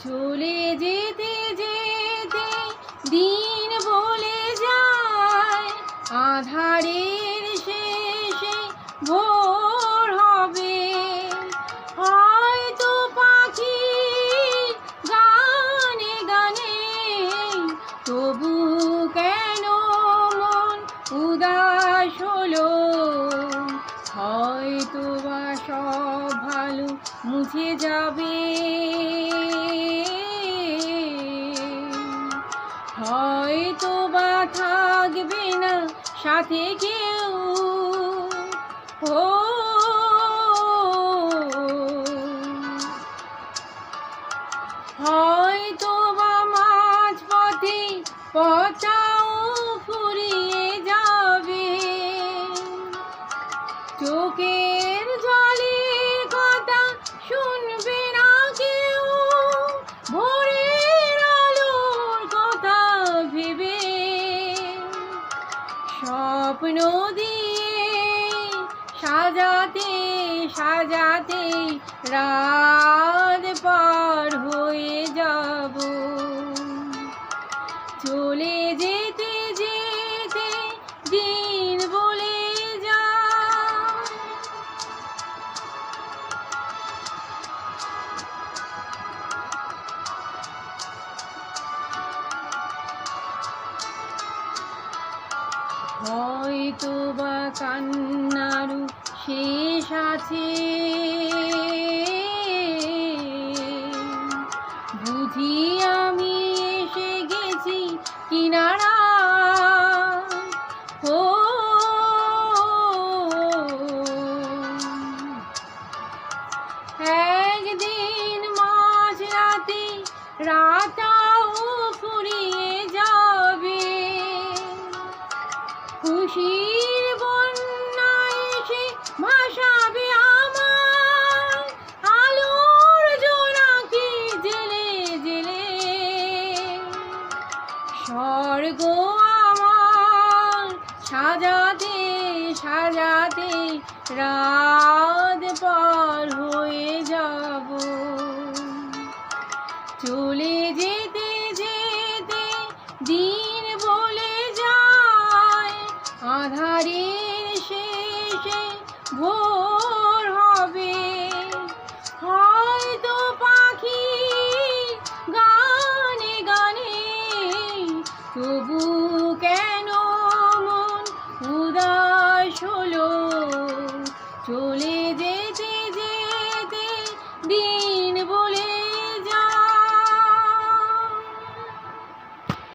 চলে যেতে যেতে দিন বলে যায়, আঁধারের শেষে ভোর হবে। হয়তো পাখি গানে গানে তবু কেন মন উদাস হলো। হয়তো বা সব ভালো মুছে যাবে, হয়তো বা থাকবে না সাথে কেউ। হয়তো বা মাঝপথে পথটাও ফুরিয়ে যাবে। চোখের জলের কথা শুনবে না কেউ, ভোরের আলোর কথা ভেবে স্বপ্ন দিয়ে সাজাতে সাজাতে রাত পার হয়ে যাব। চলে যেতে যেতে দিন বলে যায়। হয়তো বা কান্নারও শেষ আছে, বুঝি আমি এসে গেছি কিনারা। একদিন মাঝরাতে রাতটাও ফুরিয়ে যাবে। খুশির বন্যা এসে ভাসাবে আমার আলোর জোনাকি জেলে জেলে। স্বর্গ আমার সাজাতে সাজাতে রাত পার হয়ে যাব। চলে যেতে যেতে দিন বলে যায়, আঁধারের শেষে ভোর।